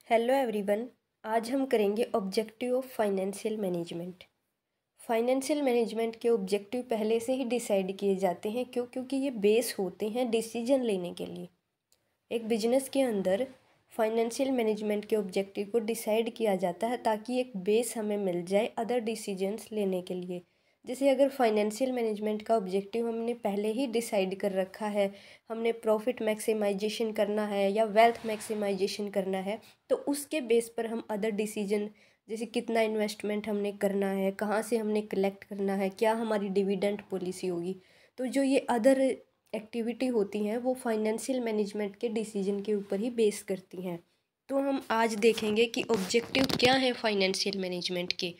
Hello everyone. आज हम करेंगे objective of financial management. Financial management के ऑब्जेक्टिव पहले से ही डिसाइड किए जाते हैं क्योंकि ये बेस होते हैं डिसीजन लेने के लिए। एक बिजनेस के अंदर फाइनेंशियल मैनेजमेंट के ऑब्जेक्टिव को डिसाइड किया जाता है ताकि एक बेस हमें मिल जाए अदर डिसीजंस लेने के लिए। जैसे अगर फाइनेंशियल मैनेजमेंट का ऑब्जेक्टिव हमने पहले ही डिसाइड कर रखा है, हमने प्रॉफिट मैक्सिमाइजेशन करना है या वेल्थ मैक्सिमाइजेशन करना है, तो उसके बेस पर हम अदर डिसीजन जैसे कितना इन्वेस्टमेंट हमने करना है, कहाँ से हमने कलेक्ट करना है, क्या हमारी डिविडेंड पॉलिसी होगी, तो जो ये अदर एक्टिविटी होती हैं वो फाइनेंशियल मैनेजमेंट के डिसीजन के ऊपर ही बेस करती हैं। तो हम आज देखेंगे कि ऑब्जेक्टिव क्या है फाइनेंशियल मैनेजमेंट के।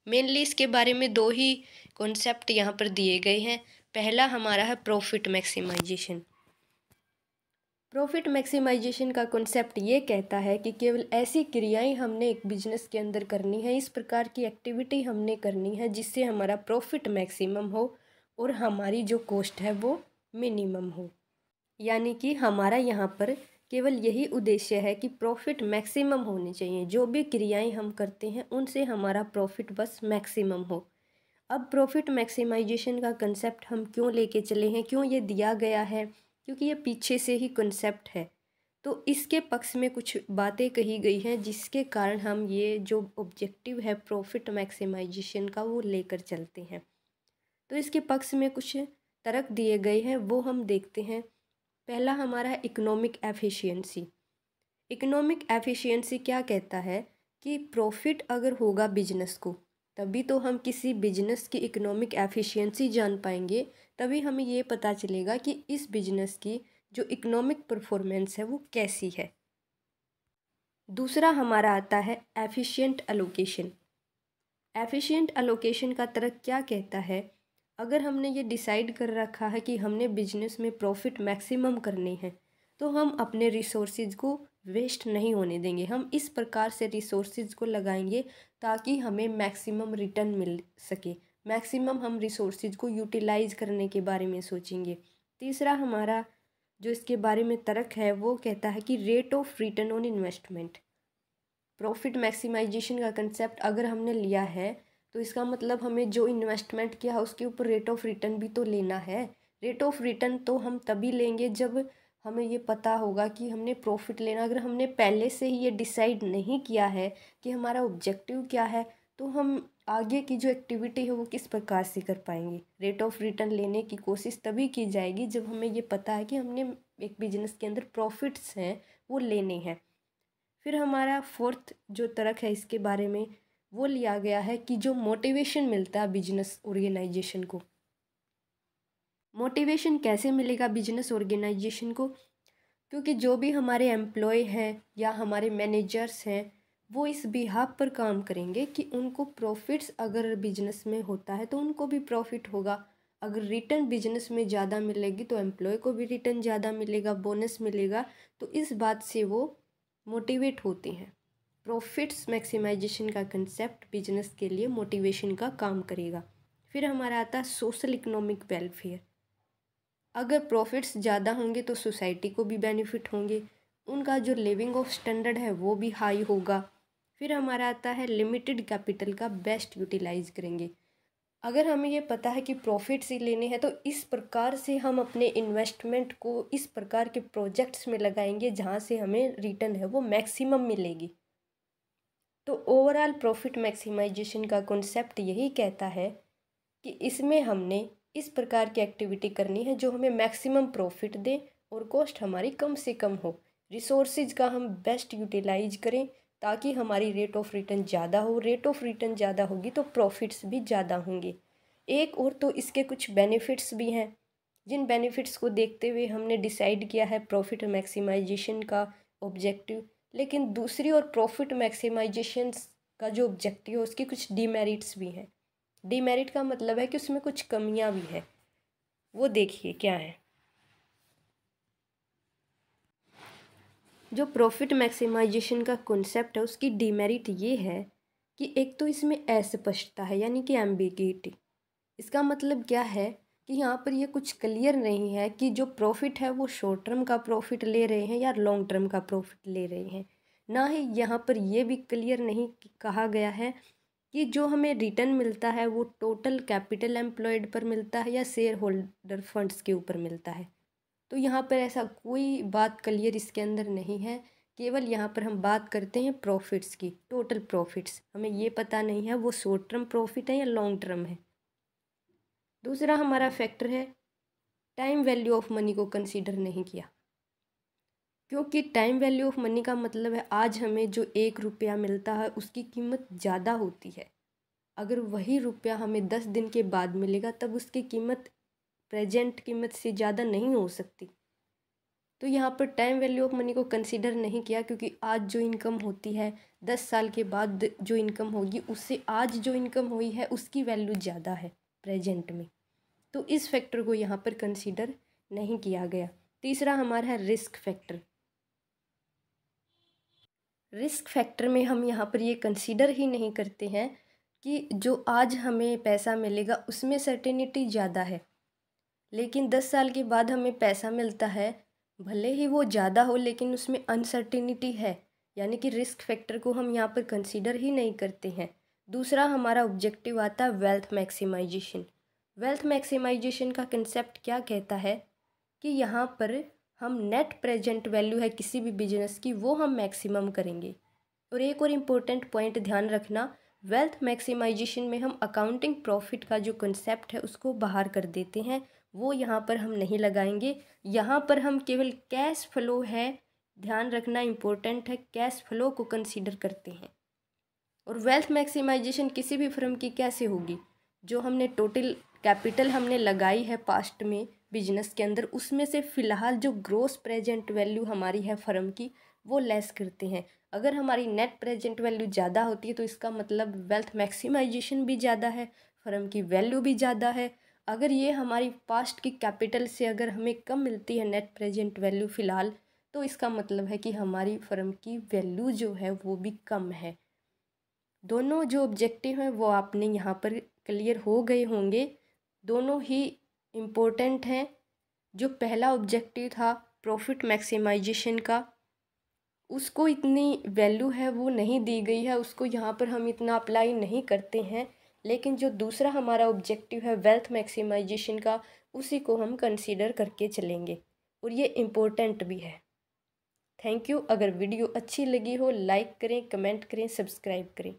मेनली इसके बारे में दो ही कॉन्सेप्ट यहाँ पर दिए गए हैं। पहला हमारा है प्रॉफिट मैक्सिमाइजेशन। प्रॉफिट मैक्सिमाइजेशन का कॉन्सेप्ट ये कहता है कि केवल ऐसी क्रियाएं हमने एक बिजनेस के अंदर करनी है, इस प्रकार की एक्टिविटी हमने करनी है जिससे हमारा प्रॉफिट मैक्सिमम हो और हमारी जो कॉस्ट है वो मिनिमम हो। यानी कि हमारा यहाँ पर केवल यही उद्देश्य है कि प्रॉफिट मैक्सिमम होने चाहिए। जो भी क्रियाएं हम करते हैं उनसे हमारा प्रॉफिट बस मैक्सिमम हो। अब प्रॉफिट मैक्सिमाइजेशन का कंसेप्ट हम क्यों लेके चले हैं, क्यों ये दिया गया है, क्योंकि ये पीछे से ही कंसेप्ट है। तो इसके पक्ष में कुछ बातें कही गई हैं जिसके कारण हम ये जो ऑब्जेक्टिव है प्रॉफिट मैक्सिमाइजेशन का वो लेकर चलते हैं। तो इसके पक्ष में कुछ तर्क दिए गए हैं, वो हम देखते हैं। पहला हमारा है इकोनॉमिक एफिशिएंसी। इकोनॉमिक एफिशिएंसी क्या कहता है कि प्रॉफिट अगर होगा बिजनेस को, तभी तो हम किसी बिजनेस की इकोनॉमिक एफिशिएंसी जान पाएंगे। तभी हमें ये पता चलेगा कि इस बिजनेस की जो इकोनॉमिक परफॉर्मेंस है वो कैसी है। दूसरा हमारा आता है एफिशिएंट एलोकेशन। एफिशिएंट एलोकेशन का तर्क क्या कहता है, अगर हमने ये डिसाइड कर रखा है कि हमने बिजनेस में प्रॉफिट मैक्सिमम करने हैं, तो हम अपने रिसोर्सेज को वेस्ट नहीं होने देंगे। हम इस प्रकार से रिसोर्सेज को लगाएंगे ताकि हमें मैक्सिमम रिटर्न मिल सके। मैक्सिमम हम रिसोर्सेज को यूटिलाइज करने के बारे में सोचेंगे। तीसरा हमारा जो इसके बारे में तर्क है वो कहता है कि rate of return on investment. Profit maximisation का कंसेप्ट अगर हमने लिया है तो इसका मतलब हमें जो इन्वेस्टमेंट किया है उसके ऊपर रेट ऑफ रिटर्न भी तो लेना है। रेट ऑफ रिटर्न तो हम तभी लेंगे जब हमें ये पता होगा कि हमने प्रॉफिट लेना। अगर हमने पहले से ही ये डिसाइड नहीं किया है कि हमारा ऑब्जेक्टिव क्या है, तो हम आगे की जो एक्टिविटी है वो किस प्रकार से कर पाएंगे। रेट ऑफ रिटर्न लेने की कोशिश तभी की जाएगी जब हमें ये पता है कि हमने एक बिजनेस के अंदर प्रॉफिट्स हैं वो लेने हैं। फिर हमारा फोर्थ जो तर्क है इसके बारे में वो लिया गया है कि जो मोटिवेशन मिलता है बिजनेस ऑर्गेनाइजेशन को। मोटिवेशन कैसे मिलेगा बिजनेस ऑर्गेनाइजेशन को, क्योंकि जो भी हमारे एम्प्लॉय हैं या हमारे मैनेजर्स हैं वो इस बिहाफ पर काम करेंगे कि उनको प्रॉफिट्स अगर बिजनेस में होता है तो उनको भी प्रॉफिट होगा। अगर रिटर्न बिजनेस में ज़्यादा मिलेगी तो एम्प्लॉय को भी रिटर्न ज़्यादा मिलेगा, बोनस मिलेगा। तो इस बात से वो मोटिवेट होते हैं। प्रॉफिट्स मैक्सिमाइजेशन का कंसेप्ट बिजनेस के लिए मोटिवेशन का काम करेगा। फिर हमारा आता है सोशल इकोनॉमिक वेलफेयर। अगर प्रॉफिट्स ज़्यादा होंगे तो सोसाइटी को भी बेनिफिट होंगे, उनका जो लिविंग ऑफ स्टैंडर्ड है वो भी हाई होगा। फिर हमारा आता है लिमिटेड कैपिटल का बेस्ट यूटिलाइज करेंगे। अगर हमें ये पता है कि प्रॉफिट्स ही लेने हैं तो इस प्रकार से हम अपने इन्वेस्टमेंट को इस प्रकार के प्रोजेक्ट्स में लगाएंगे जहाँ से हमें रिटर्न है वो मैक्सिमम मिलेगी। तो ओवरऑल प्रॉफिट मैक्सिमाइजेशन का कॉन्सेप्ट यही कहता है कि इसमें हमने इस प्रकार की एक्टिविटी करनी है जो हमें मैक्सिमम प्रॉफिट दे और कॉस्ट हमारी कम से कम हो। रिसोर्सेज का हम बेस्ट यूटिलाइज करें ताकि हमारी रेट ऑफ रिटर्न ज़्यादा हो। रेट ऑफ रिटर्न ज़्यादा होगी तो प्रॉफिट्स भी ज़्यादा होंगे। एक और तो इसके कुछ बेनिफिट्स भी हैं, जिन बेनिफिट्स को देखते हुए हमने डिसाइड किया है प्रॉफिट मैक्सिमाइजेशन का ऑब्जेक्टिव। लेकिन दूसरी ओर प्रॉफिट मैक्सिमाइजेशन का जो ऑब्जेक्टिव है उसकी कुछ डीमेरिट्स भी हैं। डीमेरिट का मतलब है कि उसमें कुछ कमियां भी हैं, वो देखिए क्या है। जो प्रॉफिट मैक्सिमाइजेशन का कॉन्सेप्ट है उसकी डीमेरिट ये है कि एक तो इसमें अस्पष्टता है, यानी कि एम्बिग्युइटी। इसका मतलब क्या है कि यहाँ पर ये कुछ क्लियर नहीं है कि जो प्रॉफिट है वो शॉर्ट टर्म का प्रॉफिट ले रहे हैं या लॉन्ग टर्म का प्रॉफिट ले रहे हैं। ना ही यहाँ पर ये भी क्लियर नहीं कहा गया है कि जो हमें रिटर्न मिलता है वो टोटल कैपिटल एम्प्लॉयड पर मिलता है या शेयर होल्डर फंड्स के ऊपर मिलता है। तो यहाँ पर ऐसा कोई बात क्लियर इसके अंदर नहीं है। केवल यहाँ पर हम बात करते हैं प्रॉफिट्स की, टोटल प्रॉफिट्स। हमें ये पता नहीं है वो शॉर्ट टर्म प्रॉफिट है या लॉन्ग टर्म है। दूसरा हमारा फैक्टर है टाइम वैल्यू ऑफ मनी को कंसीडर नहीं किया, क्योंकि टाइम वैल्यू ऑफ मनी का मतलब है आज हमें जो 1 रुपया मिलता है उसकी कीमत ज़्यादा होती है। अगर वही रुपया हमें 10 दिन के बाद मिलेगा तब उसकी कीमत प्रेजेंट कीमत से ज़्यादा नहीं हो सकती। तो यहाँ पर टाइम वैल्यू ऑफ मनी को कंसीडर नहीं किया, क्योंकि आज जो इनकम होती है 10 साल के बाद जो इनकम होगी उससे आज जो इनकम हुई है उसकी वैल्यू ज़्यादा है प्रेजेंट में। तो इस फैक्टर को यहाँ पर कंसीडर नहीं किया गया। तीसरा हमारा है रिस्क फैक्टर। रिस्क फैक्टर में हम यहाँ पर ये कंसीडर ही नहीं करते हैं कि जो आज हमें पैसा मिलेगा उसमें सर्टेनिटी ज़्यादा है, लेकिन 10 साल के बाद हमें पैसा मिलता है, भले ही वो ज़्यादा हो लेकिन उसमें अनसर्टेनिटी है, यानी कि रिस्क फैक्टर को हम यहाँ पर कंसीडर ही नहीं करते हैं। दूसरा हमारा ऑब्जेक्टिव आता है वेल्थ मैक्सिमाइजेशन। वेल्थ मैक्सिमाइजेशन का कंसेप्ट क्या कहता है कि यहाँ पर हम नेट प्रेजेंट वैल्यू है किसी भी बिजनेस की वो हम मैक्सिमम करेंगे। और एक और इम्पोर्टेंट पॉइंट ध्यान रखना, वेल्थ मैक्सिमाइजेशन में हम अकाउंटिंग प्रॉफिट का जो कंसेप्ट है उसको बाहर कर देते हैं, वो यहाँ पर हम नहीं लगाएंगे। यहाँ पर हम केवल कैश फ्लो है, ध्यान रखना इम्पोर्टेंट है, कैश फ्लो को कंसीडर करते हैं। और वेल्थ मैक्सिमाइजेशन किसी भी फर्म की कैसे होगी, जो हमने टोटल कैपिटल हमने लगाई है पास्ट में बिजनेस के अंदर उसमें से फ़िलहाल जो ग्रोस प्रेजेंट वैल्यू हमारी है फर्म की वो लेस करते हैं। अगर हमारी नेट प्रेजेंट वैल्यू ज़्यादा होती है तो इसका मतलब वेल्थ मैक्सिमाइजेशन भी ज़्यादा है, फर्म की वैल्यू भी ज़्यादा है। अगर ये हमारी पास्ट की कैपिटल से अगर हमें कम मिलती है नेट प्रेजेंट वैल्यू फ़िलहाल, तो इसका मतलब है कि हमारी फर्म की वैल्यू जो है वो भी कम है। दोनों जो ऑब्जेक्टिव हैं वो आपने यहाँ पर क्लियर हो गए होंगे, दोनों ही इम्पोर्टेंट हैं। जो पहला ऑब्जेक्टिव था प्रॉफिट मैक्सिमाइजेशन का, उसको इतनी वैल्यू है वो नहीं दी गई है, उसको यहाँ पर हम इतना अप्लाई नहीं करते हैं। लेकिन जो दूसरा हमारा ऑब्जेक्टिव है वेल्थ मैक्सिमाइजेशन का, उसी को हम कंसीडर करके चलेंगे और ये इम्पोर्टेंट भी है। Thank you. अगर वीडियो अच्छी लगी हो लाइक करें, कमेंट करें, सब्सक्राइब करें।